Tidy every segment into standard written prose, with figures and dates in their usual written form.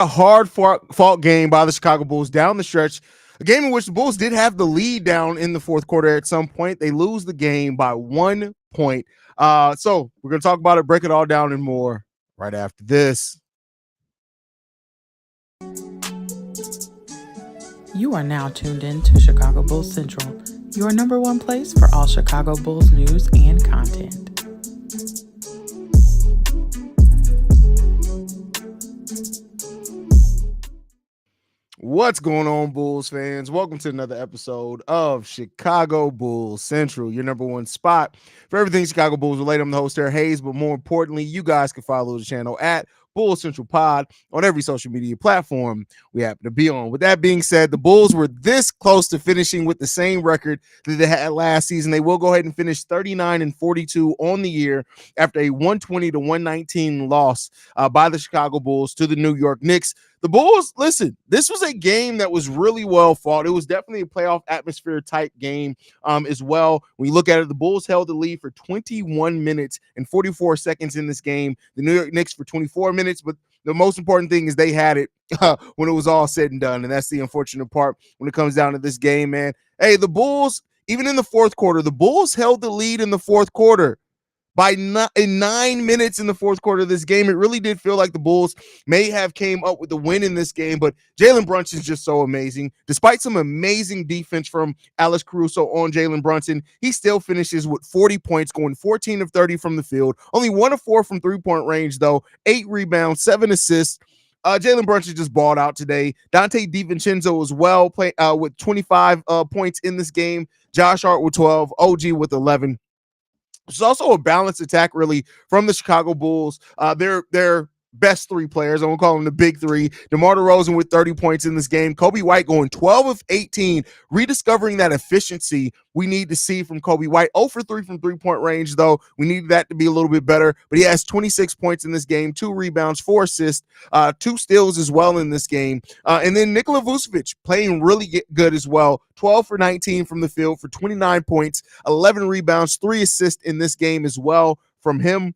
A hard fought game by the Chicago Bulls down the stretch. A game in which the Bulls did have the lead down in the fourth quarter at some point. They lose the game by 1 point. So we're going to talk about it, break it all down and more right after this. You are now tuned in to Chicago Bulls Central, your number one place for all Chicago Bulls news and content. What's going on, Bulls fans? Welcome to another episode of Chicago Bulls Central, your number one spot for everything Chicago Bulls related. I'm the host there, Haize, but more importantly, you guys can follow the channel at Bulls Central Pod on every social media platform we happen to be on. With that being said, the Bulls were this close to finishing with the same record that they had last season. They will go ahead and finish 39-42 on the year after a 120-119 loss by the Chicago Bulls to the New York Knicks. The Bulls, listen, this was a game that was really well fought. It was definitely a playoff atmosphere type game as well. When you look at it, the Bulls held the lead for 21 minutes and 44 seconds in this game. The New York Knicks for 24 minutes, but the most important thing is they had it when it was all said and done, and that's the unfortunate part when it comes down to this game, man. Hey, the Bulls, even in the fourth quarter, the Bulls held the lead in the fourth quarter. In 9 minutes in the fourth quarter of this game, it really did feel like the Bulls may have came up with the win in this game, but Jalen Brunson is just so amazing. Despite some amazing defense from Alex Caruso on Jalen Brunson, he still finishes with 40 points, going 14 of 30 from the field. Only 1 of 4 from three-point range, though. 8 rebounds, 7 assists. Jalen Brunson just balled out today. Dante DiVincenzo as well, with 25 points in this game. Josh Hart with 12, OG with 11. It's also a balanced attack, really, from the Chicago Bulls. Their best three players, I'm going to call them the big three. DeMar DeRozan with 30 points in this game. Kobe White going 12 of 18, rediscovering that efficiency we need to see from Kobe White. 0 for 3 from three-point range, though. We need that to be a little bit better. But he has 26 points in this game, 2 rebounds, 4 assists, 2 steals as well in this game. And then Nikola Vucevic playing really good as well. 12 for 19 from the field for 29 points, 11 rebounds, 3 assists in this game as well from him.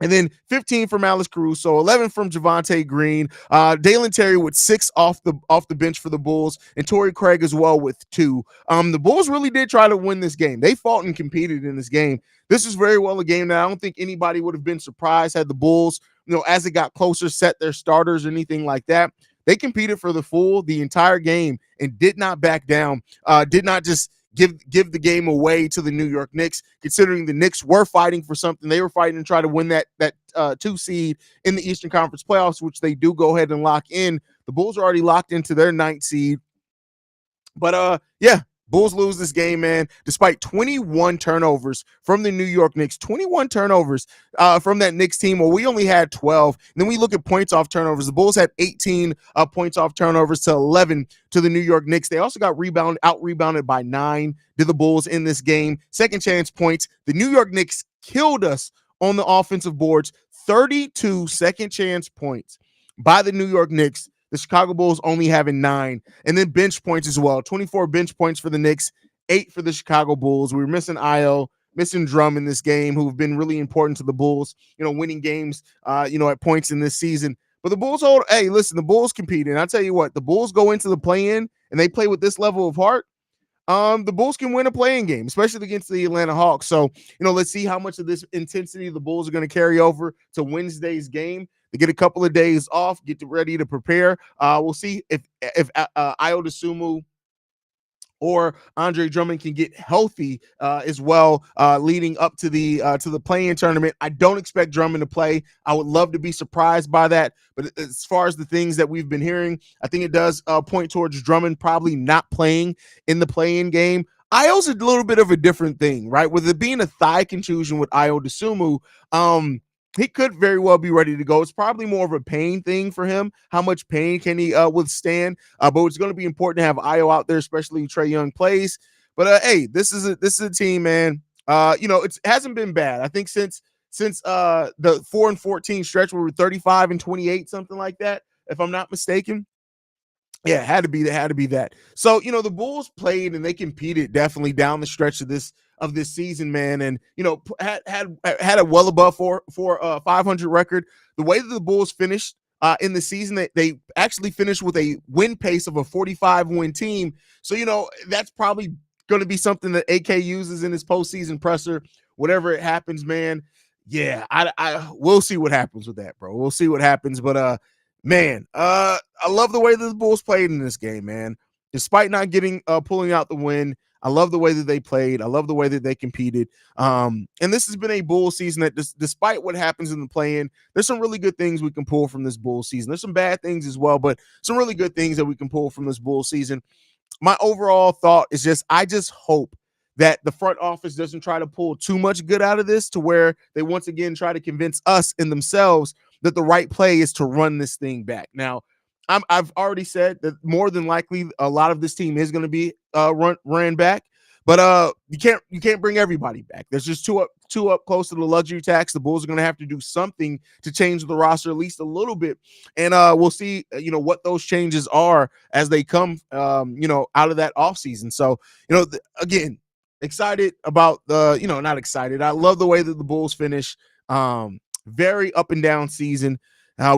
And then 15 from Alex Caruso, 11 from Javonte Green, Dalen Terry with 6 off the bench for the Bulls, and Torrey Craig as well with 2. The Bulls really did try to win this game. They fought and competed in this game. This is very well a game that I don't think anybody would have been surprised had the Bulls, as it got closer, set their starters or anything like that. They competed for the entire game and did not back down, did not just give the game away to the New York Knicks, considering the Knicks were fighting for something. They were fighting to try to win that 2 seed in the Eastern Conference playoffs, which they do go ahead and lock in. The Bulls are already locked into their 9th seed. But Bulls lose this game, man, despite 21 turnovers from the New York Knicks. 21 turnovers from that Knicks team. Well, we only had 12. And then we look at points off turnovers. The Bulls had 18 points off turnovers to 11 to the New York Knicks. They also got out-rebounded by 9 to the Bulls in this game. Second chance points. The New York Knicks killed us on the offensive boards. 32 second chance points by the New York Knicks. The Chicago Bulls only having 9. And then bench points as well. 24 bench points for the Knicks, 8 for the Chicago Bulls. We were missing Io, missing Drum in this game, who've been really important to the Bulls, winning games, at points in this season. But the Bulls the Bulls compete. And I tell you what, the Bulls go into the play-in and they play with this level of heart. The Bulls can win a play-in game, especially against the Atlanta Hawks. So, let's see how much of this intensity the Bulls are going to carry over to Wednesday's game. They get a couple of days off, get ready to prepare. We'll see if Ayo Dosunmu or Andre Drummond can get healthy as well, leading up to the play-in tournament. I don't expect Drummond to play. I would love to be surprised by that. But as far as the things that we've been hearing, I think it does point towards Drummond probably not playing in the play-in game. Ayo's a little bit of a different thing, right? With it being a thigh contusion with Ayo Dosunmu, he could very well be ready to go. It's probably more of a pain thing for him. How much pain can he withstand? But it's going to be important to have Ayo out there, especially Trae Young plays. But hey, this is a team, man. It hasn't been bad. I think since the 4-14 stretch where we're 35-28, something like that, if I'm not mistaken. Yeah, it had to be that. So, the Bulls played and they competed definitely down the stretch of this season, man, and had a well above 500 record. The way that the Bulls finished in the season. That they actually finished with a win pace of a 45-win team. So, that's probably going to be something that AK uses in his postseason presser, whatever it happens, man. Yeah, I we'll see what happens with that, bro. We'll see what happens. But man, I love the way that the Bulls played in this game, man. Despite not getting pulling out the win, I love the way that they played. I love the way that they competed. And this has been a Bull season that, despite what happens in the play-in, there's some really good things we can pull from this Bull season. There's some bad things as well, but some really good things that we can pull from this Bull season. My overall thought is I just hope that the front office doesn't try to pull too much good out of this to where they once again try to convince us and themselves that the right play is to run this thing back. Now, I've already said that more than likely a lot of this team is going to be ran back, but you can't bring everybody back. There's just too up close to the luxury tax. The Bulls are going to have to do something to change the roster at least a little bit, and we'll see what those changes are as they come out of that offseason. So again, excited about not excited. I love the way that the Bulls finish. Very up and down season.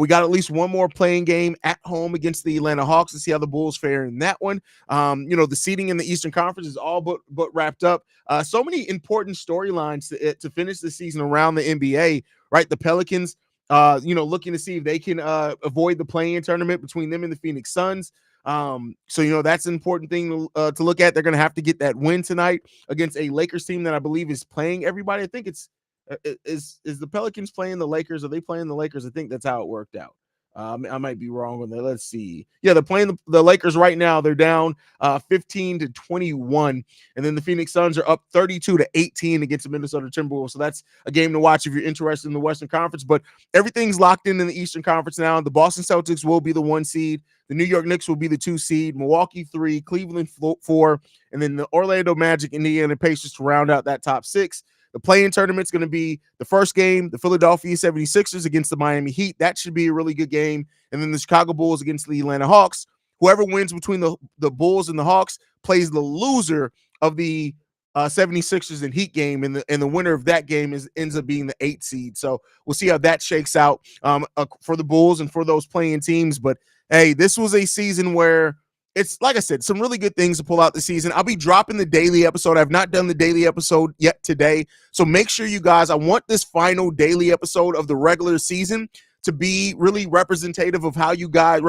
We got at least one more playing game at home against the Atlanta Hawks to see how the Bulls fare in that one. The seeding in the Eastern Conference is all but wrapped up. So many important storylines to finish the season around the NBA, right? The Pelicans, looking to see if they can avoid the play-in tournament between them and the Phoenix Suns. So that's an important thing to look at. They're going to have to get that win tonight against a Lakers team that I believe is playing everybody. I think it's is the Pelicans playing the Lakers? Are they playing the Lakers? I think that's how it worked out. I might be wrong on that. Let's see. Yeah, they're playing the Lakers right now. They're down 15-21, and then the Phoenix Suns are up 32-18 against the Minnesota Timberwolves. So that's a game to watch if you're interested in the Western Conference. But everything's locked in the Eastern Conference now. The Boston Celtics will be the 1 seed. The New York Knicks will be the 2 seed. Milwaukee 3, Cleveland 4, and then the Orlando Magic, Indiana Pacers to round out that top 6. The play-in tournament's going to be the first game, the Philadelphia 76ers against the Miami Heat. That should be a really good game. And then the Chicago Bulls against the Atlanta Hawks. Whoever wins between the Bulls and the Hawks plays the loser of the 76ers and Heat game, and the winner of that game ends up being the 8 seed. So we'll see how that shakes out for the Bulls and for those playing teams. But, hey, this was a season where it's, like I said, some really good things to pull out the season. I'll be dropping the daily episode. I've not done the daily episode yet today. So make sure you guys, I want this final daily episode of the regular season to be really representative of how you guys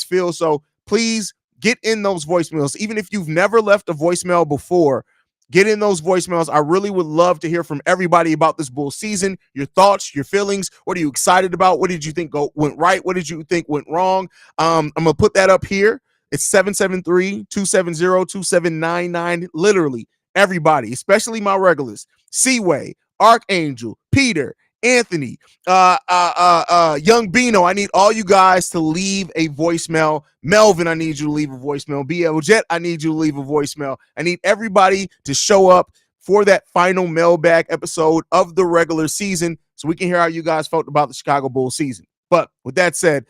feel. So please get in those voicemails. Even if you've never left a voicemail before, get in those voicemails. I really would love to hear from everybody about this Bull season, your thoughts, your feelings. What are you excited about? What did you think went right? What did you think went wrong? I'm going to put that up here. It's 773-270-2799. Literally everybody, especially my regulars, Seaway, Archangel, Peter, Anthony, Young Bino. I need all you guys to leave a voicemail. Melvin, I need you to leave a voicemail. BL Jet, I need you to leave a voicemail. I need everybody to show up for that final mailbag episode of the regular season so we can hear how you guys felt about the Chicago Bulls season. But with that said,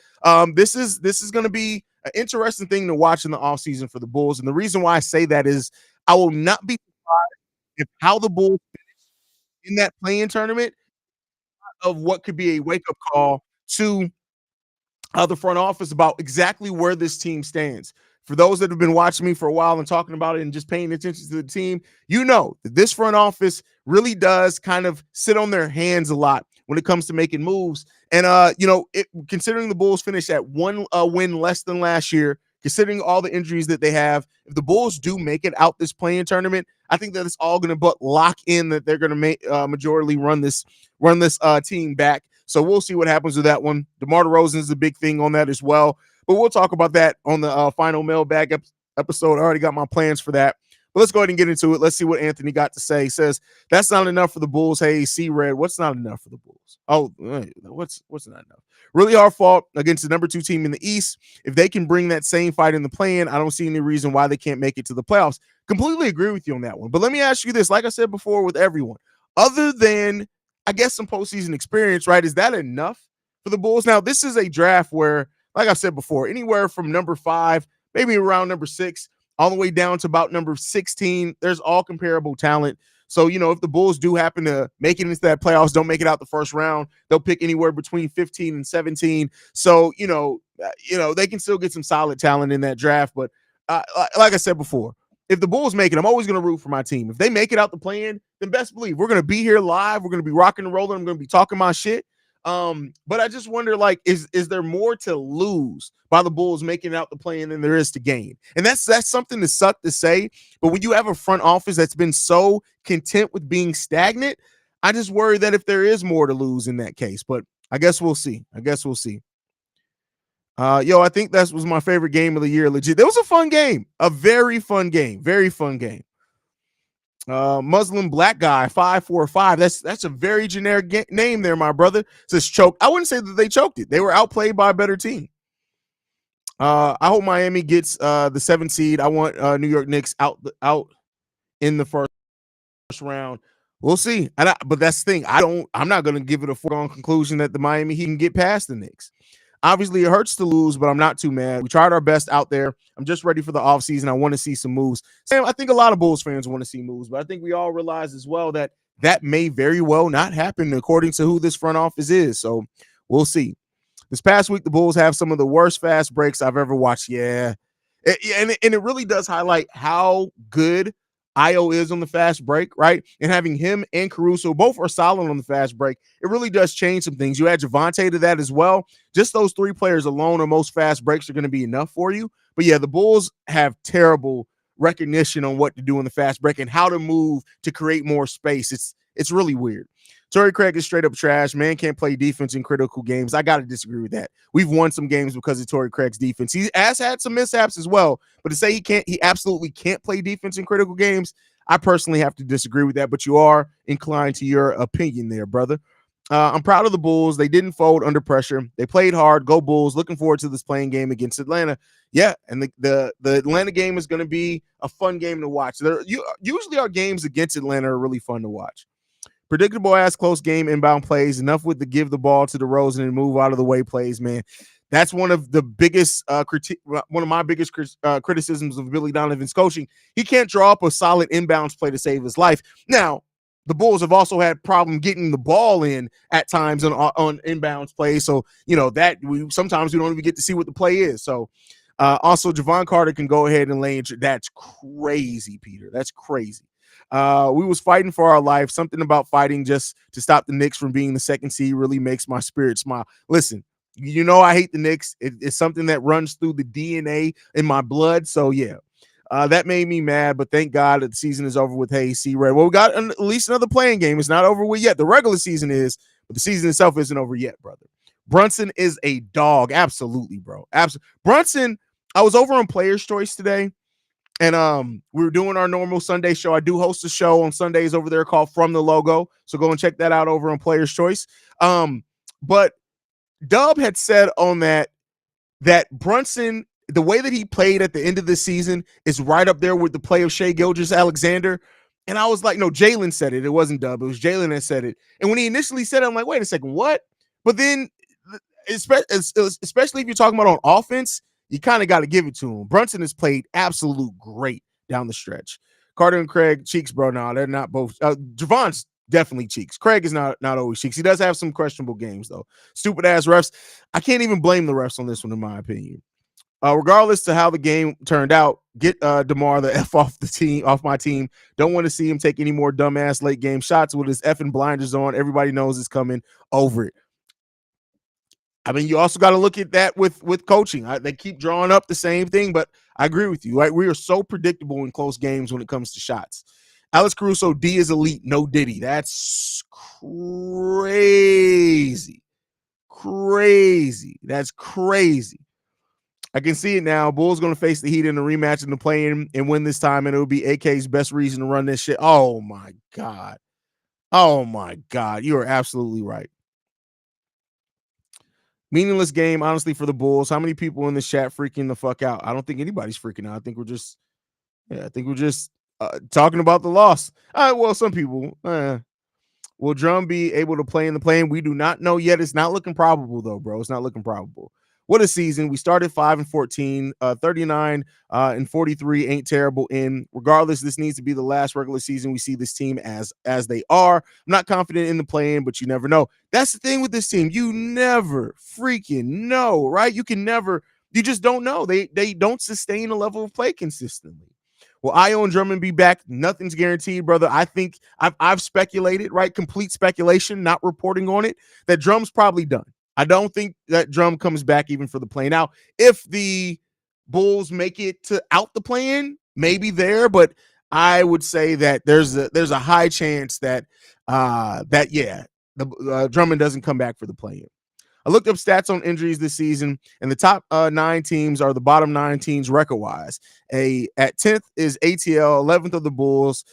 this is going to be an interesting thing to watch in the offseason for the Bulls. And the reason why I say that is I will not be surprised if how the Bulls finish in that play-in tournament of what could be a wake-up call to the front office about exactly where this team stands. For those that have been watching me for a while and talking about it and just paying attention to the team, you know that this front office really does kind of sit on their hands a lot when it comes to making moves. And, considering the Bulls finished at one win less than last year, considering all the injuries that they have, if the Bulls do make it out this play-in tournament, I think that it's all going to lock in that they're going to make majorly run this team back. So we'll see what happens with that one. DeMar DeRozan is a big thing on that as well. But we'll talk about that on the final mailbag episode. I already got my plans for that. But let's go ahead and get into it. Let's see what Anthony got to say. He says, that's not enough for the Bulls. Hey, C-Red, what's not enough for the Bulls? Oh, what's not enough? Really hard fought against the number 2 team in the East. If they can bring that same fight in the play-in, I don't see any reason why they can't make it to the playoffs. Completely agree with you on that one. But let me ask you this. Like I said before with everyone, other than, I guess, some postseason experience, right? Is that enough for the Bulls? Now, this is a draft where, like I said before, anywhere from number 5, maybe around number 6, all the way down to about number 16, there's all comparable talent. So, if the Bulls do happen to make it into that playoffs, don't make it out the first round, they'll pick anywhere between 15 and 17. So, they can still get some solid talent in that draft. But like I said before, if the Bulls make it, I'm always going to root for my team. If they make it out the play-in, then best believe we're going to be here live. We're going to be rocking and rolling. I'm going to be talking my shit. But I just wonder, like, is there more to lose by the Bulls making it out the play-in than there is to gain? And that's something to suck to say. But when you have a front office that's been so content with being stagnant, I just worry that if there is more to lose in that case. But I guess we'll see. I think that was my favorite game of the year. Legit. It was a fun game, a very fun game. Muslim black guy 545. That's a very generic name there, my brother. Says choke. I wouldn't say that they choked it. They were outplayed by a better team. I hope Miami gets the 7th seed. I want New York Knicks out in the first round. We'll see. But that's the thing. I'm not going to give it a foregone conclusion that the Miami Heat can get past the Knicks. Obviously, it hurts to lose, but I'm not too mad. We tried our best out there. I'm just ready for the offseason. I want to see some moves. Sam, I think a lot of Bulls fans want to see moves, but I think we all realize as well that may very well not happen according to who this front office is. So we'll see. This past week, the Bulls have some of the worst fast breaks I've ever watched. Yeah. And it really does highlight how good Io is on the fast break, right? And having him and Caruso both are solid on the fast break, it really does change some things. You add Javonte to that as well. Just those 3 players alone on most fast breaks are going to be enough for you. But yeah, the Bulls have terrible recognition on what to do in the fast break and how to move to create more space. It's really weird. Torrey Craig is straight up trash. Man can't play defense in critical games. I got to disagree with that. We've won some games because of Torrey Craig's defense. He has had some mishaps as well, but to say he absolutely can't play defense in critical games, I personally have to disagree with that, but you are inclined to your opinion there, brother. I'm proud of the Bulls. They didn't fold under pressure. They played hard. Go Bulls. Looking forward to this playing game against Atlanta. Yeah, and the Atlanta game is going to be a fun game to watch. Usually our games against Atlanta are really fun to watch. Predictable ass close game inbound plays. Enough with the give the ball to DeRozan and move out of the way plays, man. That's one of the biggest one of my biggest criticisms of Billy Donovan's coaching. He can't draw up a solid inbounds play to save his life. Now, the Bulls have also had problem getting the ball in at times on inbounds plays. So, sometimes we don't even get to see what the play is. So, also, Javon Carter can go ahead and lay. That's crazy, Peter. That's crazy. We was fighting for our life. Something about fighting just to stop the Knicks from being the 2nd seed really makes my spirit smile. Listen, I hate the Knicks. It's something that runs through the DNA in my blood. So, yeah, that made me mad. But thank God that the season is over with Haize, C-Red. Well, we got at least another playing game. It's not over with yet. The regular season is, but the season itself isn't over yet, brother. Brunson is a dog. Absolutely, bro. Absolutely. Brunson, I was over on Players' Choice today. And we were doing our normal Sunday show. I do host a show on Sundays over there called From the Logo. So go and check that out over on Players' Choice. But Dub had said on that Brunson, the way that he played at the end of the season is right up there with the play of Shai Gilgeous-Alexander. And I was like, no, Jalen said it. It wasn't Dub. It was Jalen that said it. And when he initially said it, I'm like, wait a second, what? But then, especially if you're talking about on offense, you kind of got to give it to him. Brunson has played absolute great down the stretch. Carter and Craig, cheeks, bro. No, they're not both. Javon's definitely cheeks. Craig is not always cheeks. He does have some questionable games, though. Stupid ass refs. I can't even blame the refs on this one, in my opinion. Regardless to how the game turned out, get DeMar the F off my team. Don't want to see him take any more dumbass late game shots with his effing blinders on. Everybody knows it's coming. Over it. I mean, you also got to look at that with coaching. They keep drawing up the same thing, but I agree with you. Right? We are so predictable in close games when it comes to shots. Alex Caruso, D is elite, no Diddy. That's crazy. That's crazy. I can see it now. Bulls going to face the Heat in the rematch in the play-in and win this time, and it will be AK's best reason to run this shit. Oh, my God. You are absolutely right. Meaningless game, honestly, for the Bulls. How many people in the chat freaking the fuck out? I don't think anybody's freaking out. I think we're just talking about the loss. Well, some people. Will Drum be able to play in the play-in? We do not know yet. It's not looking probable, though, bro. It's not looking probable. what a season. We started 5-14, 39-43 ain't terrible. In regardless, this needs to be the last regular season we see this team as they are. I'm not confident in the play-in, but you never know. That's the thing with this team. You never freaking know, right? You just don't know. They don't sustain a level of play consistently. Will Io and Drummond be back? Nothing's guaranteed, brother. I think I've speculated, right? Complete speculation, not reporting on it, that Drum's probably done. I don't think that Drum comes back even for the play. Now, if the Bulls make it to out the play-in, maybe there, but I would say that there's a high chance that the Drummond doesn't come back for the play-in. I looked up stats on injuries this season, and the top 9 teams are the bottom 9 teams record-wise. At 10th is ATL, 11th of the Bulls.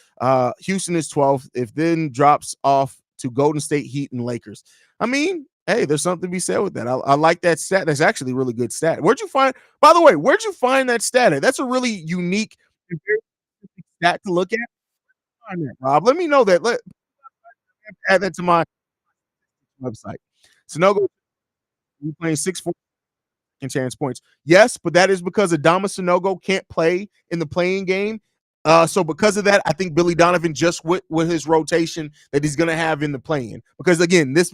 Houston is 12th. If then drops off to Golden State, Heat, and Lakers. I mean, hey, there's something to be said with that. I like that stat. That's actually a really good stat. By the way, where'd you find that stat at? That's a really unique stat to look at. Find that, Rob. Let me know that. Add that to my website. Sunogo, we playing 6-4 chance points. Yes, but that is because Adama Sanogo can't play in the playing game. So because of that, I think Billy Donovan just with his rotation that he's going to have in the playing. Because again, this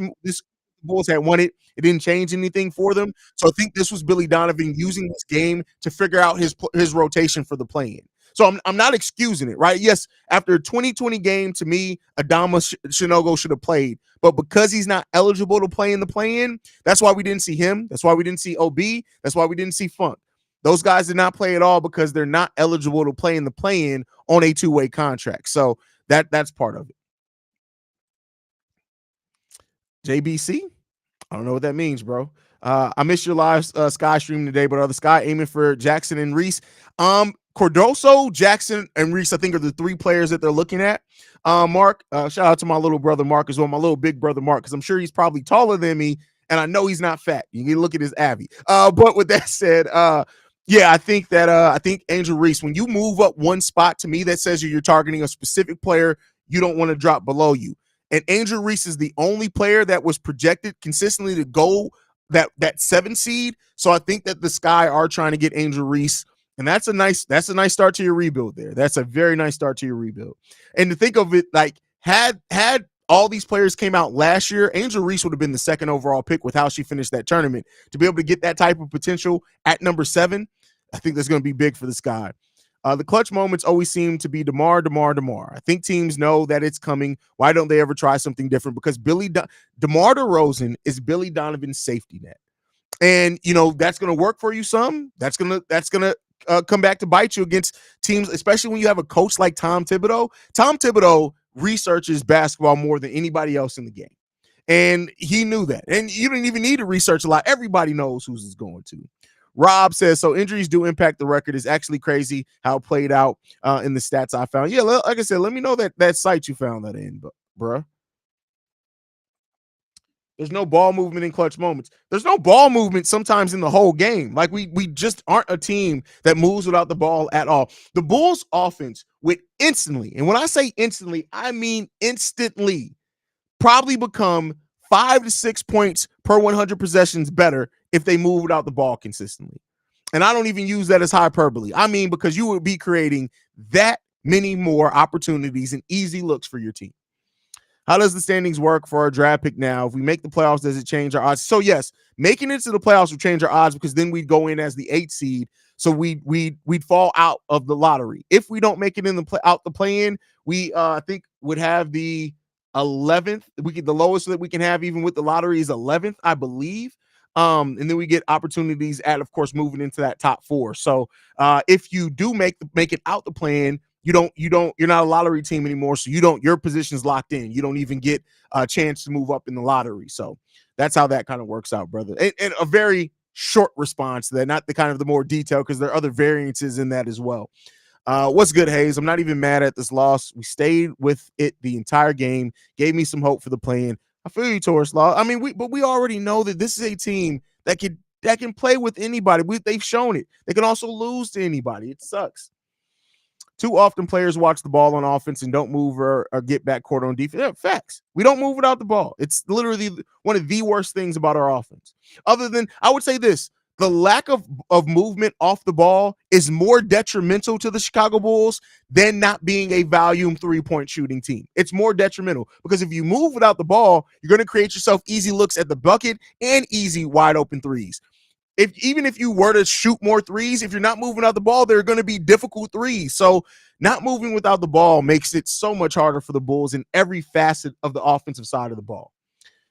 Bulls had won it. It didn't change anything for them. So I think this was Billy Donovan using this game to figure out his rotation for the playing. So I'm not excusing it, right? Yes, after a 2020 game, to me, Adama Shinogo should have played. But because he's not eligible to play in the play-in, that's why we didn't see him. That's why we didn't see OB. That's why we didn't see Funk. Those guys did not play at all because they're not eligible to play in the play-in on a two-way contract. So that's part of it. JBC? I don't know what that means, bro. I missed your live Sky stream today, but are the Sky aiming for Jackson and Reese? Cordoso, Jackson, and Reese, I think, are the 3 players that they're looking at. Mark, shout out to my little brother Mark as well, my little big brother Mark, because I'm sure he's probably taller than me, and I know he's not fat. You can look at his Abby. But with that said, I think Angel Reese, when you move up one spot, to me, that says you're targeting a specific player you don't want to drop below you. And Angel Reese is the only player that was projected consistently to go that 7 seed. So I think that the Sky are trying to get Angel Reese. And that's a nice start to your rebuild there. That's a very nice start to your rebuild. And to think of it, like had all these players came out last year, Angel Reese would have been the 2nd overall pick with how she finished that tournament. To be able to get that type of potential at number 7, I think that's going to be big for the Sky. The clutch moments always seem to be DeMar. I think teams know that it's coming. Why don't they ever try something different? Because DeMar DeRozan is Billy Donovan's safety net. And, that's going to work for you some. That's going to come back to bite you against teams, especially when you have a coach like Tom Thibodeau. Tom Thibodeau researches basketball more than anybody else in the game. And he knew that. And you didn't even need to research a lot. Everybody knows who's is going to. Rob says, so injuries do impact the record. It's actually crazy how it played out in the stats I found. Yeah, like I said, let me know that site you found that in, bruh. There's no ball movement in clutch moments. There's no ball movement sometimes in the whole game. Like we just aren't a team that moves without the ball at all. The Bulls offense would instantly, and when I say instantly, I mean instantly, probably become 5 to 6 points per 100 possessions better if they move without the ball consistently. And I don't even use that as hyperbole. I mean, because you would be creating that many more opportunities and easy looks for your team. How does the standings work for our draft pick now? If we make the playoffs, does it change our odds? So yes, making it to the playoffs would change our odds because then we'd go in as the 8th seed. So we'd fall out of the lottery. If we don't make it in the play-in, we I think would have the 11th. The lowest that we can have even with the lottery is 11th, I believe. And then we get opportunities at, of course, moving into that top 4. So if you do make it out the play-in, you're not a lottery team anymore. So your position's locked in. You don't even get a chance to move up in the lottery. So that's how that kind of works out, brother. And a very short response to that, not the kind of the more detail, because there are other variances in that as well. What's good, Haize? I'm not even mad at this loss. We stayed with it the entire game, gave me some hope for the play-in. I feel you, Taurus Law. I mean, we already know that this is a team that can play with anybody. They've shown it. They can also lose to anybody. It sucks. Too often players watch the ball on offense and don't move or get back court on defense. Yeah, facts. We don't move without the ball. It's literally one of the worst things about our offense. Other than, I would say this, the lack of movement off the ball is more detrimental to the Chicago Bulls than not being a volume 3-point shooting team. It's more detrimental because if you move without the ball, you're going to create yourself easy looks at the bucket and easy wide open threes. Even if you were to shoot more threes, if you're not moving out the ball, they're going to be difficult threes. So not moving without the ball makes it so much harder for the Bulls in every facet of the offensive side of the ball.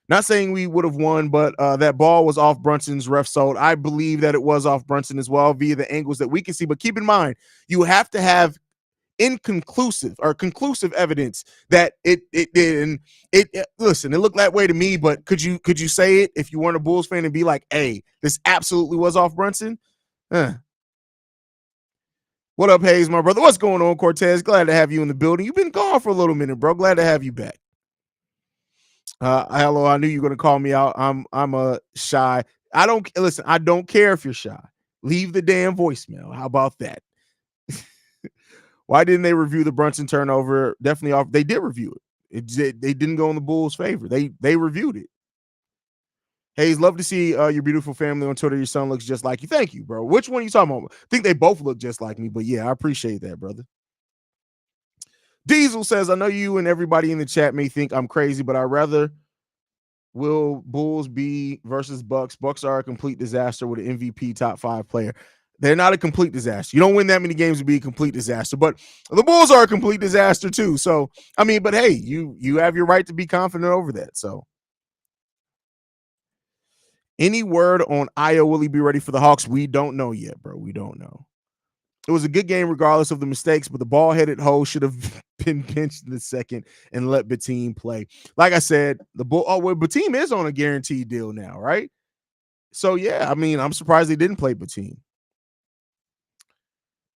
Not saying we would have won, but that ball was off Brunson's ref sold. I believe that it was off Brunson as well via the angles that we can see. But keep in mind, you have to have inconclusive or conclusive evidence that it did. And listen, it looked that way to me, but could you say it if you weren't a Bulls fan and be like, hey, this absolutely was off Brunson? What up, Haize, my brother? What's going on, Cortez? Glad to have you in the building. You've been gone for a little minute, bro. Glad to have you back. Hello, I knew you were gonna call me out. I'm a shy. I don't care if you're shy. Leave the damn voicemail. How about that? Why didn't they review the Brunson turnover? Definitely off. They did review it. They didn't go in the Bulls' favor. They reviewed it. Haize, love to see your beautiful family on Twitter. Your son looks just like you. Thank you, bro. Which one are you talking about? I think they both look just like me, but yeah, I appreciate that, brother. Diesel says, I know you and everybody in the chat may think I'm crazy, but I rather will Bulls be versus Bucks. Bucks are a complete disaster with an MVP top 5 player. They're not a complete disaster. You don't win that many games to be a complete disaster, but the Bulls are a complete disaster too. So, I mean, but hey, you have your right to be confident over that. So, any word on Io? Will he be ready for the Hawks? We don't know yet, bro. We don't know. It was a good game regardless of the mistakes, but the ball-headed hoe should have been benched in the second and let Batum play. Like I said, Batum is on a guaranteed deal now, right? So, yeah, I mean, I'm surprised they didn't play Batum.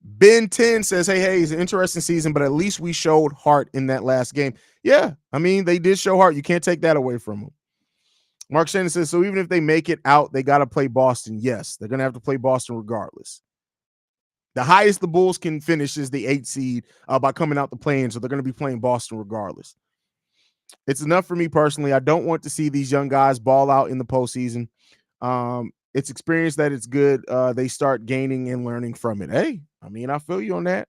Ben 10 says, hey, it's an interesting season, but at least we showed heart in that last game. Yeah, I mean, they did show heart. You can't take that away from them. Mark Shannon says, so even if they make it out, they got to play Boston. Yes, they're going to have to play Boston regardless. The highest the Bulls can finish is the 8th seed by coming out the play-in, so they're going to be playing Boston regardless. It's enough for me personally. I don't want to see these young guys ball out in the postseason. It's experience that it's good. They start gaining and learning from it. Hey, I mean, I feel you on that.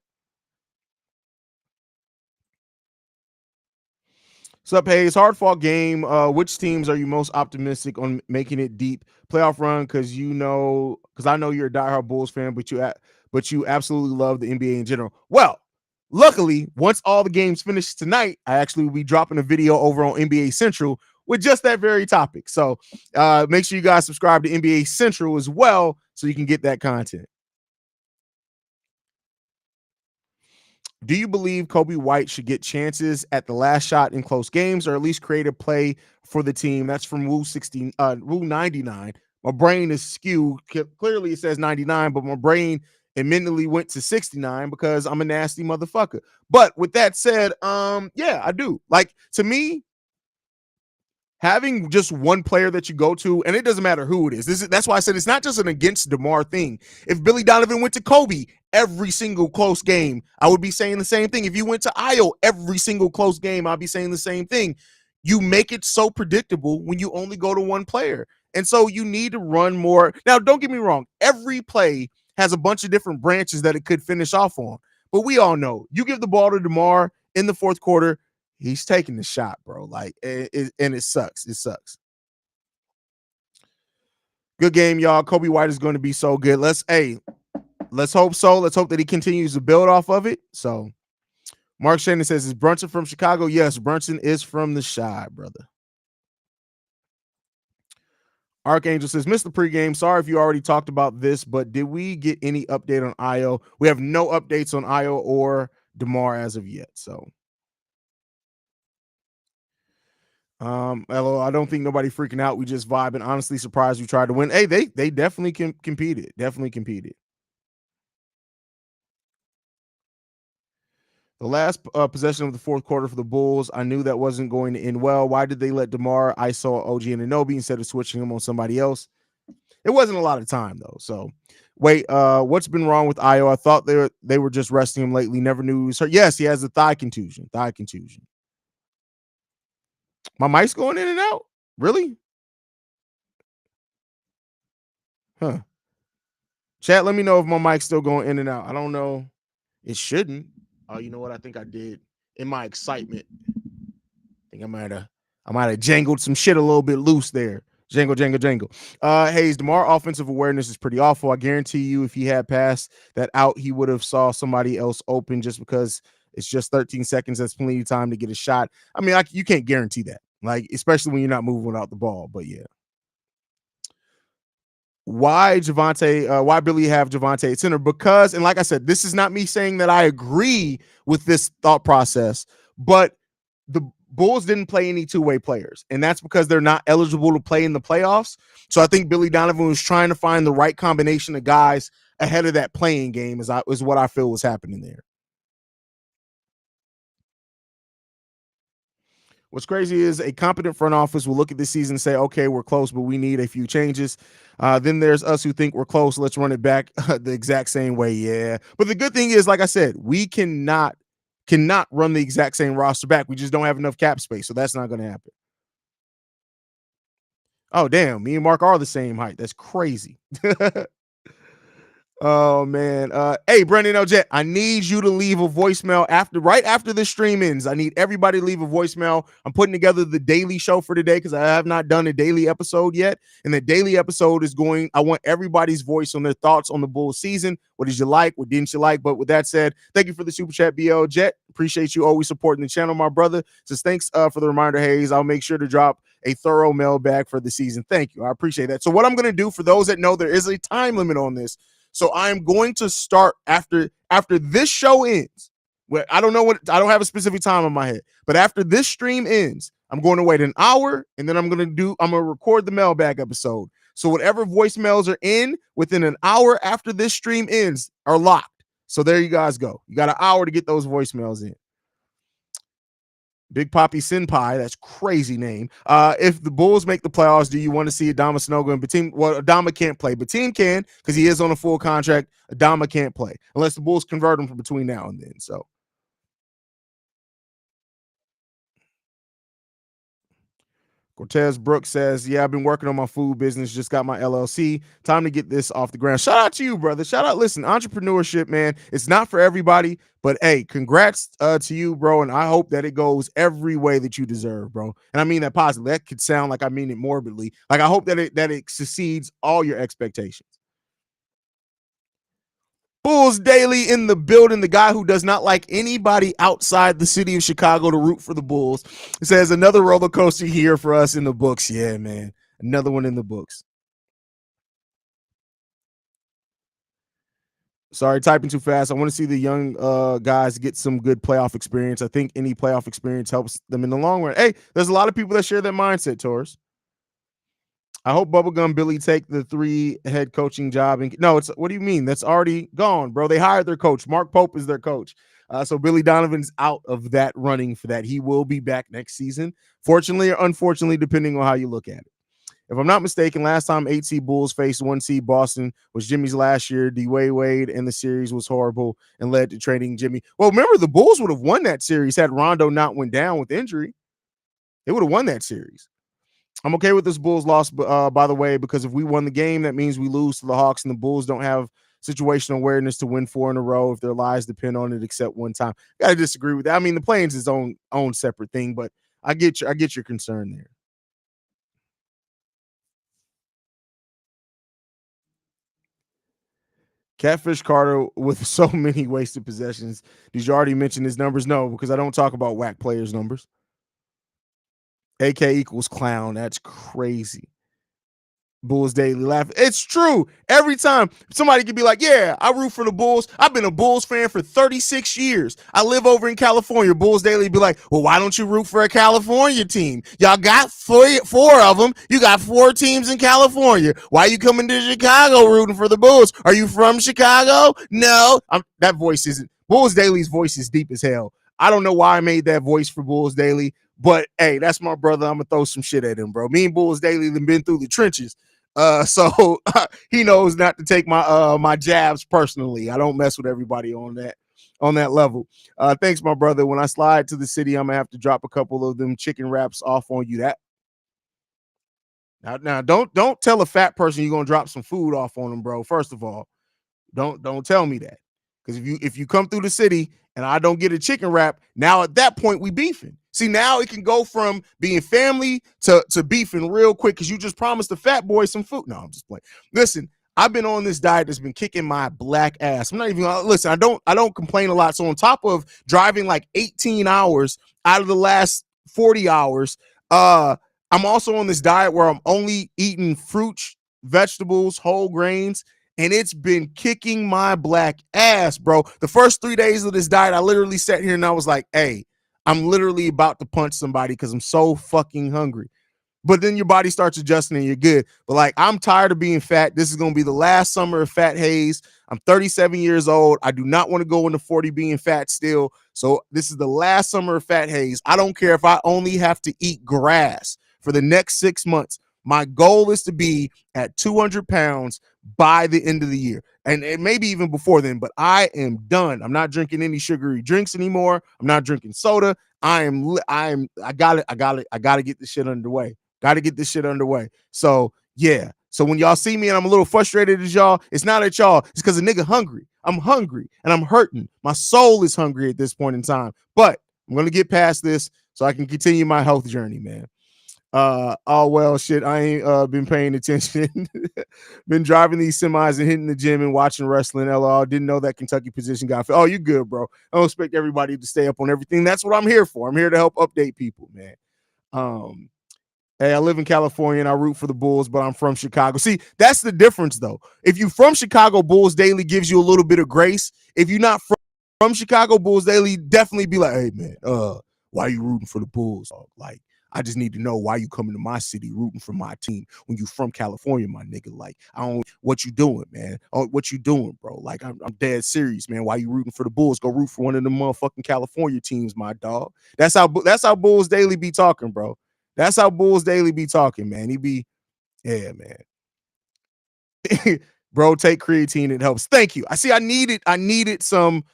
What's up, Haize? Hard fought game. Which teams are you most optimistic on making it deep playoff run? Because I know you're a diehard Bulls fan, but you absolutely love the NBA in general. Well, luckily, once all the games finish tonight, I actually will be dropping a video over on NBA Central with just that very topic. So make sure you guys subscribe to NBA Central as well so you can get that content. Do you believe Kobe White should get chances at the last shot in close games, or at least create a play for the team? That's from Rule 99. My brain is skewed. Clearly, it says 99, but my brain immediately went to 69 because I'm a nasty motherfucker. But with that said, yeah, I do. Like, to me, having just one player that you go to, and it doesn't matter who it is. That's why I said it's not just an against DeMar thing. If Billy Donovan went to Kobe every single close game, I would be saying the same thing. If you went to Io every single close game, I'd be saying the same thing. You make it so predictable when you only go to one player. And so you need to run more. Now, don't get me wrong. Every play has a bunch of different branches that it could finish off on. But we all know you give the ball to DeMar in the fourth quarter, he's taking the shot, bro. Like, and it sucks. It sucks. Good game, y'all. Kobe White is going to be so good. Let's hope so. Let's hope that he continues to build off of it. So, Mark Shannon says, is Brunson from Chicago? Yes, Brunson is from the Chi, brother. Archangel says, missed the pregame. Sorry if you already talked about this, but did we get any update on Io? We have no updates on Io or DeMar as of yet. So, LO, I don't think nobody freaking out. We just vibing. Honestly, surprised we tried to win. Hey, they definitely competed. Definitely competed. The last possession of the fourth quarter for the Bulls, I knew that wasn't going to end well. Why did they let DeMar ISO OG and Anunoby instead of switching him on somebody else? It wasn't a lot of time though. So wait, what's been wrong with Io? I thought they were just resting him lately. Never knew he was hurt. Yes, he has a thigh contusion. My mic's going in and out. Really? Huh. Chat, let me know if my mic's still going in and out. I don't know. It shouldn't. Oh, you know what? I think I did in my excitement. I think I might have jangled some shit a little bit loose there. Jangle, jangle, jangle. Haize, DeMar offensive awareness is pretty awful. I guarantee you, if he had passed that out, he would have saw somebody else open just because it's just 13 seconds. That's plenty of time to get a shot. I mean, you can't guarantee that, like, especially when you're not moving without the ball. But yeah. Why Billy have Javonte at center? Because, and like I said, this is not me saying that I agree with this thought process, but the Bulls didn't play any two-way players, and that's because they're not eligible to play in the playoffs. So I think Billy Donovan was trying to find the right combination of guys ahead of that playing game is what I feel was happening there. What's crazy is a competent front office will look at this season and say, okay, we're close, but we need a few changes. Then there's us who think we're close. Let's run it back the exact same way. Yeah. But the good thing is, like I said, we cannot run the exact same roster back. We just don't have enough cap space. So that's not going to happen. Oh, damn. Me and Mark are the same height. That's crazy. Oh man. Hey, Brendan Jet, I need you to leave a voicemail right after this stream ends. I need everybody to leave a voicemail. I'm putting together the daily show for today because I have not done a daily episode yet. And the daily episode I want everybody's voice on their thoughts on the Bulls season. What did you like? What didn't you like? But with that said, thank you for the super chat, BL Jet. Appreciate you always supporting the channel, my brother. Says thanks for the reminder, Haize. I'll make sure to drop a thorough mailbag for the season. Thank you. I appreciate that. So what I'm going to do, for those that know, there is a time limit on this. So I'm going to start after this show ends. Well, I don't have a specific time in my head, but after this stream ends, I'm going to wait an hour and then I'm going to record the mailbag episode. So whatever voicemails are in within an hour after this stream ends are locked. So there you guys go. You got an hour to get those voicemails in. Big Papi Senpai, that's crazy name. If the Bulls make the playoffs, do you want to see Adama Sanogo and Batum? Well, Adama can't play. Batum can because he is on a full contract. Adama can't play unless the Bulls convert him from between now and then. So Cortez Brooks says, yeah, I've been working on my food business. Just got my LLC. Time to get this off the ground. Shout out to you, brother. Shout out. Listen, entrepreneurship, man, it's not for everybody, but hey, congrats to you, bro. And I hope that it goes every way that you deserve, bro. And I mean that positively. That could sound like I mean it morbidly. Like I hope that it succeeds all your expectations. Bulls Daily in the building, the guy who does not like anybody outside the city of Chicago to root for the Bulls. It says another roller coaster here for us in the books. Yeah, man. Another one in the books. Sorry, typing too fast. I want to see the young guys get some good playoff experience. I think any playoff experience helps them in the long run. Hey, there's a lot of people that share that mindset, Taurus. I hope Bubblegum Billy take the 3 head coaching job. No, it's what do you mean? That's already gone, bro. They hired their coach. Mark Pope is their coach. So Billy Donovan's out of that running for that. He will be back next season, fortunately or unfortunately, depending on how you look at it. If I'm not mistaken, last time 8 seed Bulls faced 1 seed Boston was Jimmy's last year. D-Wade and the series was horrible and led to trading Jimmy. Well, remember, the Bulls would have won that series had Rondo not went down with injury. They would have won that series. I'm okay with this Bulls loss, by the way, because if we won the game, that means we lose to the Hawks, and the Bulls don't have situational awareness to win 4 in a row if their lives depend on it, except one time. Gotta disagree with that. I mean, the playing's its own separate thing, but I get your concern there. Catfish Carter with so many wasted possessions. Did you already mention his numbers? No, because I don't talk about whack players' numbers. AK equals clown. That's crazy. Bulls Daily laugh. It's true. Every time somebody could be like, yeah, I root for the Bulls. I've been a Bulls fan for 36 years. I live over in California. Bulls Daily be like, well, why don't you root for a California team? Y'all got four of them. You got 4 teams in California. Why are you coming to Chicago rooting for the Bulls? Are you from Chicago? No. That voice isn't. Bulls Daily's voice is deep as hell. I don't know why I made that voice for Bulls Daily, but hey, that's my brother. I'm going to throw some shit at him, bro. Me and Bulls Daily have been through the trenches. So he knows not to take my jabs personally. I don't mess with everybody on that level. Thanks, my brother. When I slide to the city, I'm gonna have to drop a couple of them chicken wraps off on you. That now don't tell a fat person you're gonna drop some food off on them, bro. First of all, Don't tell me that. Because if you come through the city and I don't get a chicken wrap, now at that point we beefing. See, now it can go from being family to beefing real quick because you just promised the fat boy some food. No, I'm just playing. Listen, I've been on this diet that's been kicking my black ass. I'm not even listen. I don't complain a lot. So on top of driving like 18 hours out of the last 40 hours, I'm also on this diet where I'm only eating fruits, vegetables, whole grains, and it's been kicking my black ass, bro. The first 3 days of this diet, I literally sat here and I was like, hey, I'm literally about to punch somebody because I'm so fucking hungry. But then your body starts adjusting and you're good. But like, I'm tired of being fat. This is going to be the last summer of Fat Haize. I'm 37 years old. I do not want to go into 40 being fat still. So this is the last summer of Fat Haize. I don't care if I only have to eat grass for the next 6 months. My goal is to be at 200 pounds by the end of the year. And maybe even before then, but I am done. I'm not drinking any sugary drinks anymore. I'm not drinking soda. I got to get this shit underway. Got to get this shit underway. So yeah. So when y'all see me and I'm a little frustrated as y'all, it's not at y'all. It's because a nigga hungry. I'm hungry and I'm hurting. My soul is hungry at this point in time. But I'm gonna get past this so I can continue my health journey, man. Oh well, shit. I ain't been paying attention. Been driving these semis and hitting the gym and watching wrestling. LOL. Didn't know that Kentucky position got. Oh, you good, bro? I don't expect everybody to stay up on everything. That's what I'm here for. I'm here to help update people, man. Um, Hey, I live in California and I root for the Bulls, but I'm from Chicago. See, that's the difference, though. If you're from Chicago, Bulls Daily gives you a little bit of grace. If you're not from Chicago, Bulls Daily definitely be like, hey, man, why are you rooting for the Bulls? Like, I just need to know why you coming to my city rooting for my team when you from California, my nigga. Like, I don't, what you doing, man? Oh, what you doing, bro? Like, I'm dead serious, man. Why you rooting for the Bulls? Go root for one of the motherfucking California teams, my dog. That's how Bulls Daily be talking, bro. That's how Bulls Daily be talking, man. He be, yeah, man. Bro, take creatine. It helps. Thank you. I needed some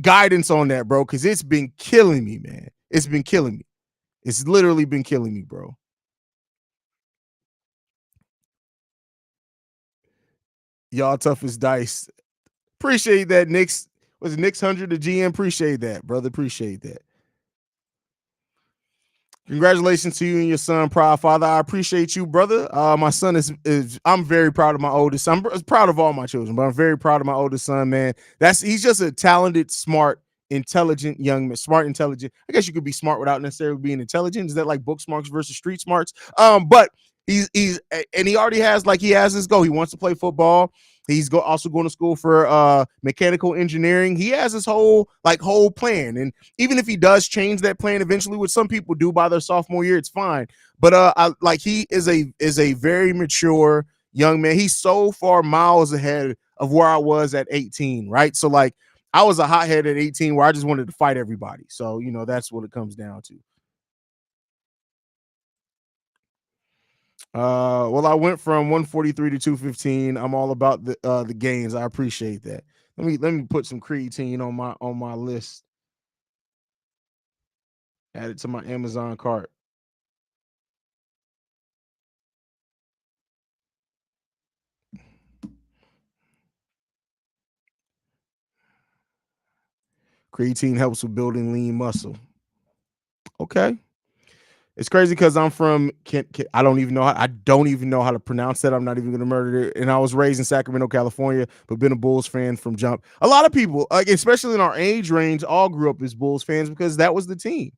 guidance on that, bro, because it's been killing me, man. It's been killing me. It's literally been killing me, bro. Y'all tough as dice. Appreciate that, Knicks. Was it Knicks 100 the GM? Appreciate that, brother. Appreciate that. Congratulations to you and your son, proud father. I appreciate you, brother. My son is I'm very proud of my oldest. I'm proud of all my children, but I'm very proud of my oldest son, man. He's just a talented, smart, intelligent young man. Smart, intelligent. I guess you could be smart without necessarily being intelligent. Is that like book smarts versus street smarts? But he's and he already has he has his goal. He wants to play football. He's also going to school for mechanical engineering. He has his whole plan, and even if he does change that plan eventually, which some people do by their sophomore year, it's fine. But he is a very mature young man. He's so far miles ahead of where I was at 18, right? So I was a hothead at 18 where I just wanted to fight everybody. So that's what it comes down to. Well, I went from 143 to 215. I'm all about the gains. I appreciate that. Let me put some creatine on my list. Add it to my Amazon cart. Creatine helps with building lean muscle. Okay. It's crazy because I'm from I don't even know how to pronounce that. I'm not even gonna murder it. And I was raised in Sacramento, California, but been a Bulls fan from jump. A lot of people, especially in our age range, all grew up as Bulls fans because that was the team.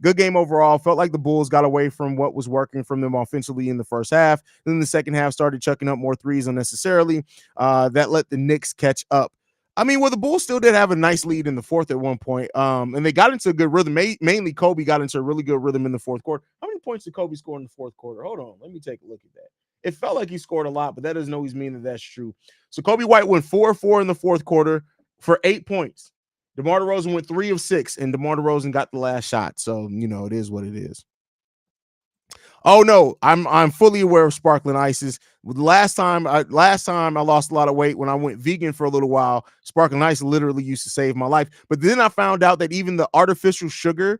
Good game overall. Felt like the Bulls got away from what was working from them offensively in the first half. Then the second half started chucking up more threes unnecessarily. That let the Knicks catch up. I mean, well, the Bulls still did have a nice lead in the fourth at one point. And they got into a good rhythm. Mainly Kobe got into a really good rhythm in the fourth quarter. How many points did Kobe score in the fourth quarter? Hold on. Let me take a look at that. It felt like he scored a lot, but that doesn't always mean that that's true. So Kobe White went 4-4 in the fourth quarter for 8 points. DeMar DeRozan went 3 of 6, and DeMar DeRozan got the last shot. So, it is what it is. Oh no, I'm fully aware of sparkling ices. Last time I lost a lot of weight when I went vegan for a little while. Sparkling ice literally used to save my life. But then I found out that even the artificial sugar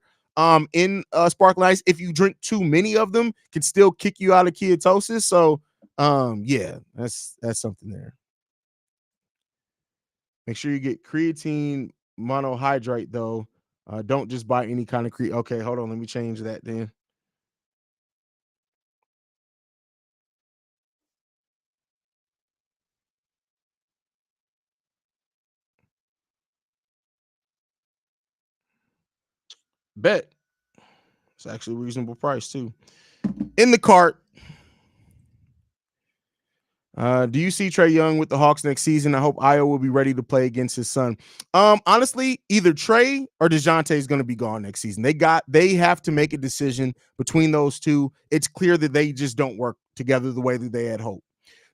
in sparkling ice, if you drink too many of them, can still kick you out of ketosis. So yeah, that's something there. Make sure you get creatine monohydrate though. Don't just buy any kind of Okay, hold on. Let me change that then. Bet. It's actually a reasonable price too. In the cart. Do you see Trey Young with the Hawks next season? I hope Io will be ready to play against his son. Honestly, either Trey or DeJounte is going to be gone next season. They have to make a decision between those two. It's clear that they just don't work together the way that they had hoped.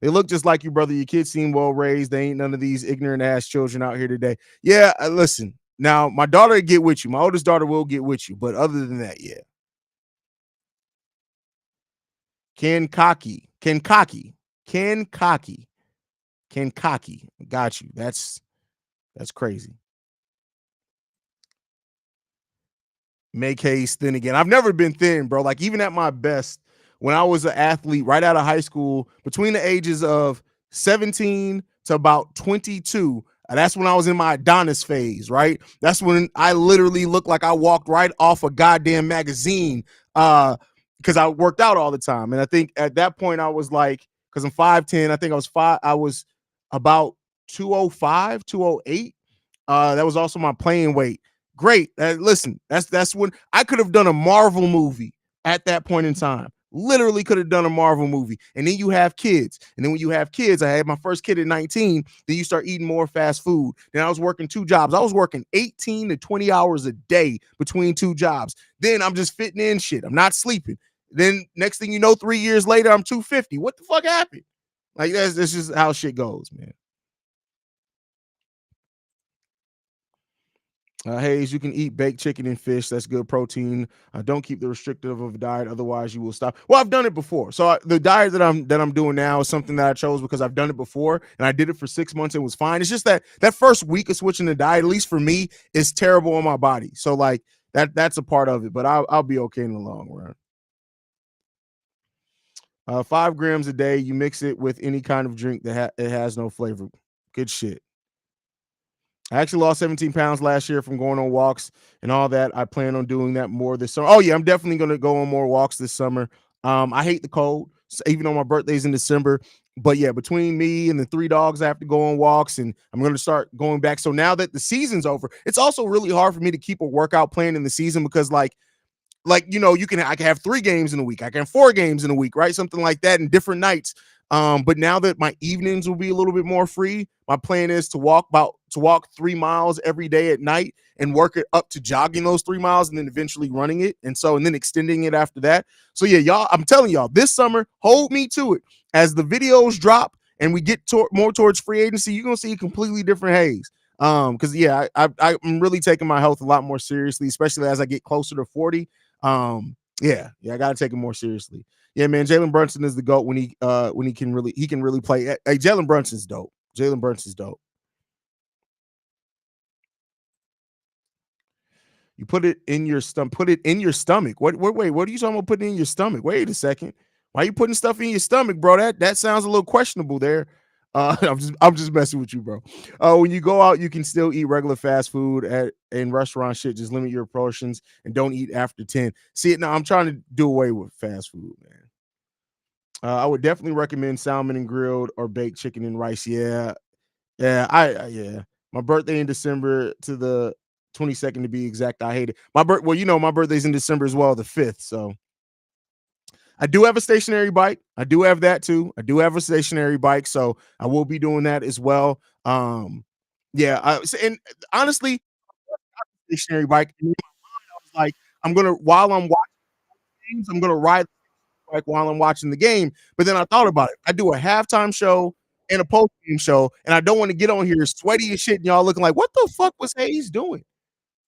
They look just like you, brother. Your kids seem well raised. They ain't none of these ignorant ass children out here today. Yeah, listen. Now, my daughter will get with you. My oldest daughter will get with you. But other than that, yeah. Ken Cocky. Ken Cocky. Ken Cocky. Ken Cocky. Got you. That's crazy. Make Haize thin again. I've never been thin, bro. Like even at my best, when I was an athlete right out of high school, between the ages of 17 to about 22, that's when I was in my Adonis phase, right? That's when I literally looked like I walked right off a goddamn magazine because I worked out all the time. And I think at that point I was like, because I'm 5'10, I think I was about 205, 208. That was also my playing weight. Great. Listen, that's when I could have done a Marvel movie at that point in time. Literally could have done a Marvel movie. And then you have kids. And then when you have kids, I had my first kid at 19. Then you start eating more fast food. Then I was working 2 jobs. I was working 18 to 20 hours a day between 2 jobs. Then I'm just fitting in shit. I'm not sleeping. Then next thing you know, 3 years later, I'm 250. What the fuck happened? Like that's just how shit goes, man. Haize, you can eat baked chicken and fish. That's good protein. Don't keep the restrictive of a diet, otherwise you will stop. Well, I've done it before. So the diet that I'm doing now is something that I chose because I've done it before and I did it for 6 months. It was fine. It's just that first week of switching the diet, at least for me, is terrible on my body. So like that's a part of it, but I'll be okay in the long run. 5 grams a day. You mix it with any kind of drink that it has no flavor. Good shit. I actually lost 17 pounds last year from going on walks and all that. I plan on doing that more this summer. Oh yeah, I'm definitely going to go on more walks this summer. I hate the cold, even though my birthday's in December. But yeah, between me and the 3 dogs, I have to go on walks, and I'm going to start going back. So now that the season's over, it's also really hard for me to keep a workout plan in the season because I can have 3 games in a week, I can have 4 games in a week, right? Something like that in different nights. But now that my evenings will be a little bit more free, my plan is to walk 3 miles every day at night and work it up to jogging those 3 miles and then eventually running it, and then extending it after that. So yeah, y'all, I'm telling y'all, this summer, hold me to it. As the videos drop and we get more towards free agency, you're gonna see a completely different Haize. Because yeah, I'm really taking my health a lot more seriously, especially as I get closer to 40. Yeah, I gotta take it more seriously. Yeah, man, Jalen Brunson is the GOAT when he can really play. Hey, Jalen Brunson's dope. Jalen Brunson's dope. You put it in your stomach. Put it in your stomach. Wait, what are you talking about putting in your stomach? Wait a second. Why are you putting stuff in your stomach, bro? That sounds a little questionable there. I'm just messing with you, bro. When you go out, you can still eat regular fast food in restaurant shit. Just limit your portions and don't eat after 10. See, now I'm trying to do away with fast food, man. I would definitely recommend salmon and grilled or baked chicken and rice. Yeah, yeah, yeah. My birthday in December to the 22nd to be exact. I hate it. Well, my birthday's in December as well, the 5th. So I do have a stationary bike. I do have that too. I do have a stationary bike, so I will be doing that as well. Yeah, and honestly, stationary bike. And I was like, while I'm watching games, I'm gonna ride the bike while I'm watching the game. But then I thought about it. I do a halftime show and a post game show, and I don't want to get on here sweaty and shit, and y'all looking like, what the fuck was Haize doing?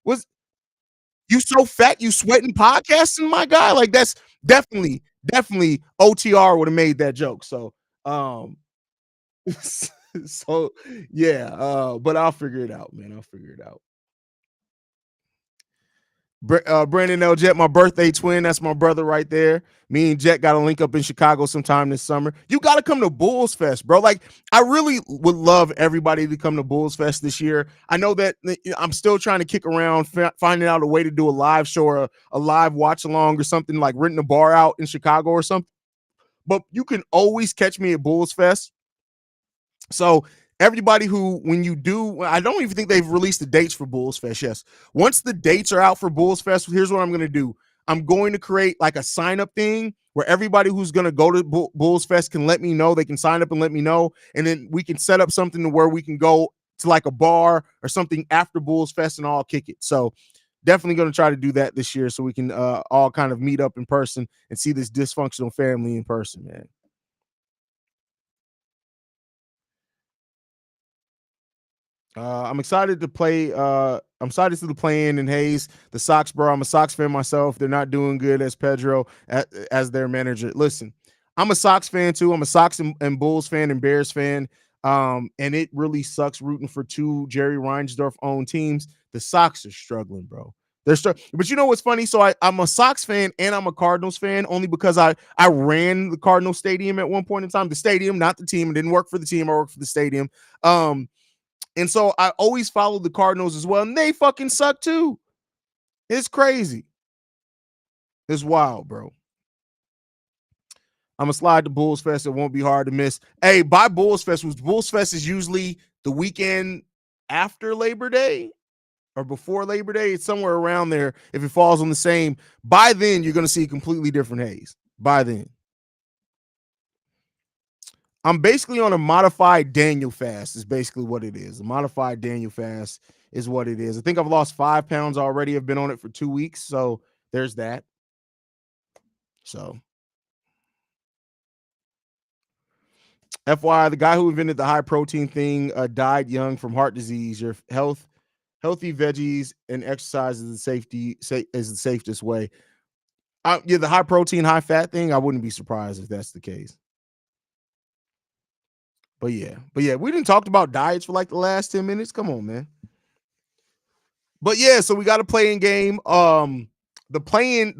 Was you so fat you sweating podcasting, my guy? Like that's definitely OTR would have made that joke. So so yeah, but I'll figure it out, man. I'll figure it out. Brandon L. Jet, my birthday twin. That's my brother right there. Me and Jet got to link up in Chicago sometime this summer. You got to come to Bulls Fest, bro. Like, I really would love everybody to come to Bulls Fest this year. I know that I'm still trying to kick around, finding out a way to do a live show or a live watch along or something, like renting a bar out in Chicago or something. But you can always catch me at Bulls Fest. So everybody who, when you do, I don't even think they've released the dates for Bulls Fest. Yes. Once the dates are out for Bulls Fest, here's what I'm going to do. I'm going to create like a sign up thing where everybody who's going to go to Bulls Fest can let me know. They can sign up and let me know. And then we can set up something to where we can go to like a bar or something after Bulls Fest and all kick it. So definitely going to try to do that this year so we can all kind of meet up in person and see this dysfunctional family in person, man. I'm excited to play. I'm excited to the play-in and Haize. The Sox, bro. I'm a Sox fan myself. They're not doing good as Pedro as their manager. Listen, I'm a Sox fan too. I'm a Sox and Bulls fan and Bears fan. And it really sucks rooting for two Jerry Reinsdorf owned teams. The Sox are struggling, bro. But you know what's funny? So I'm a Sox fan and I'm a Cardinals fan only because I ran the Cardinals stadium at one point in time. The stadium, not the team. It didn't work for the team. I worked for the stadium. And so I always followed the Cardinals as well, and they fucking suck too. It's crazy. It's wild, bro. I'm gonna slide to Bulls Fest. It won't be hard to miss. Hey, by Bulls Fest, Bulls Fest is usually the weekend after Labor Day or before Labor Day. It's somewhere around there. If it falls on the same, by then you're gonna see a completely different Haize. By then. I'm basically on a modified Daniel fast is basically what it is. A modified Daniel fast is what it is. I think I've lost 5 pounds already. I've been on it for 2 weeks. So there's that. So FYI, the guy who invented the high protein thing died young from heart disease. Your healthy veggies and exercise is the safest way. Yeah, the high protein, high fat thing, I wouldn't be surprised if that's the case. But yeah, we didn't talk about diets for like the last 10 minutes. Come on, man. But yeah, so we got a play-in game. The play-in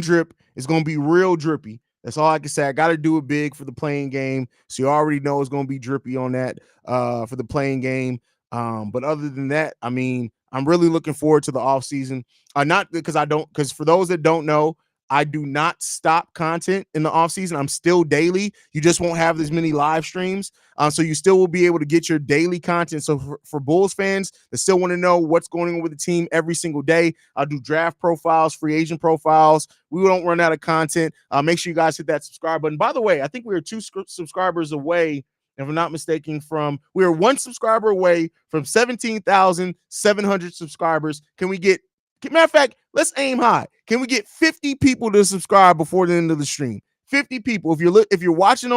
drip is gonna be real drippy. That's all I can say. I got to do it big for the play-in game, so you already know it's gonna be drippy on that for the play-in game. But other than that, I mean, I'm really looking forward to the offseason. Not because for those that don't know, I do not stop content in the offseason. I'm still daily. You just won't have as many live streams. So you still will be able to get your daily content. So for Bulls fans that still want to know what's going on with the team every single day, I'll do draft profiles, free agent profiles. We don't run out of content. Make sure you guys hit that subscribe button. By the way, I think we are 2 subscribers away, if I'm not mistaken, we are 1 subscriber away from 17,700 subscribers. Can we get, matter of fact, let's aim high. Can we get 50 people to subscribe before the end of the stream? 50 people. If you're watching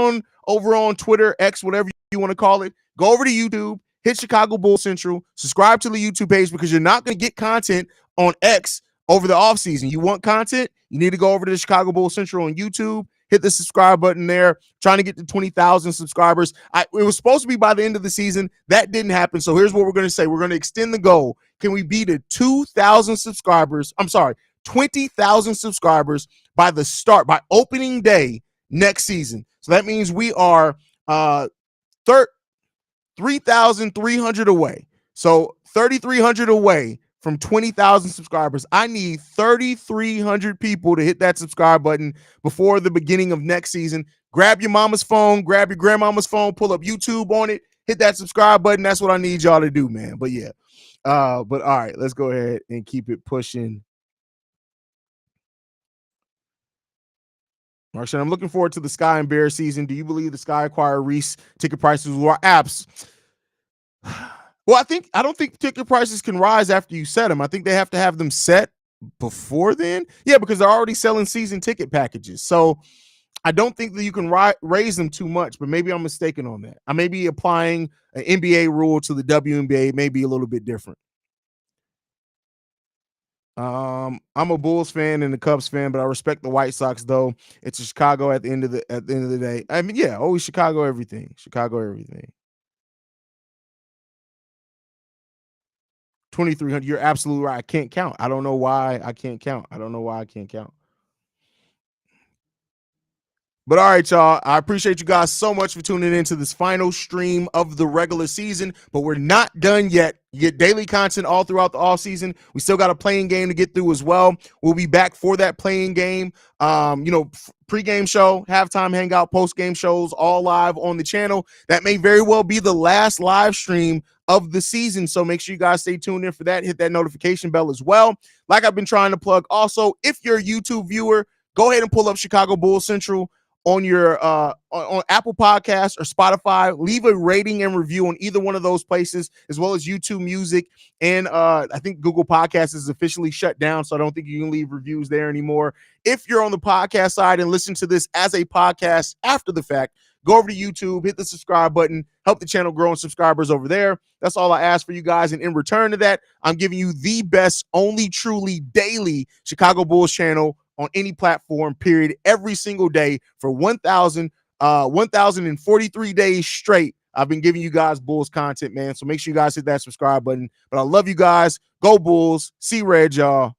over on Twitter, X, whatever you want to call it, go over to YouTube, hit Chicago Bulls Central, subscribe to the YouTube page because you're not going to get content on X over the offseason. You want content? You need to go over to the Chicago Bulls Central on YouTube. Hit the subscribe button there. Trying to get to 20,000 subscribers. It was supposed to be by the end of the season. That didn't happen. So here's what we're going to say. We're going to extend the goal. Can we be to 2,000 subscribers? I'm sorry, 20,000 subscribers by opening day next season. So that means we are 3,300 away. So 3,300 away from 20,000 subscribers. I need 3,300 people to hit that subscribe button before the beginning of next season. Grab your mama's phone, grab your grandmama's phone, pull up YouTube on it, hit that subscribe button. That's what I need y'all to do, man. But yeah. But all right, let's go ahead and keep it pushing. Marshall, I'm looking forward to the Sky and Bear season. Do you believe the Sky acquire Reese ticket prices will apps? Well, I don't think ticket prices can rise after you set them. I think they have to have them set before then. Yeah, because they're already selling season ticket packages. So I don't think that you can raise them too much, but maybe I'm mistaken on that. I may be applying an NBA rule to the WNBA, maybe a little bit different. I'm a Bulls fan and a Cubs fan, but I respect the White Sox. Though it's Chicago at the end of the day. I mean, yeah, always Chicago everything. 20 2,300. You're absolutely right. I can't count. I don't know why I can't count. I don't know why I can't count. But all right, y'all. I appreciate you guys so much for tuning into this final stream of the regular season. But we're not done yet. You get daily content all throughout the offseason. We still got a playing game to get through as well. We'll be back for that playing game. Pre-game show, halftime hangout, post-game shows, all live on the channel. That may very well be the last live stream of the season. So make sure you guys stay tuned in for that. Hit that notification bell as well. Like I've been trying to plug. Also, if you're a YouTube viewer, go ahead and pull up Chicago Bulls Central on your on Apple Podcasts or Spotify. Leave a rating and review on either one of those places, as well as YouTube Music. And I think Google Podcasts is officially shut down, so I don't think you can leave reviews there anymore. If you're on the podcast side and listen to this as a podcast after the fact, go over to YouTube, hit the subscribe button, help the channel grow in subscribers over there. That's all I ask for you guys. And in return to that, I'm giving you the best, only truly daily Chicago Bulls channel on any platform, period, every single day for 1,043 days straight. I've been giving you guys Bulls content, man. So make sure you guys hit that subscribe button. But I love you guys. Go Bulls. See red, y'all.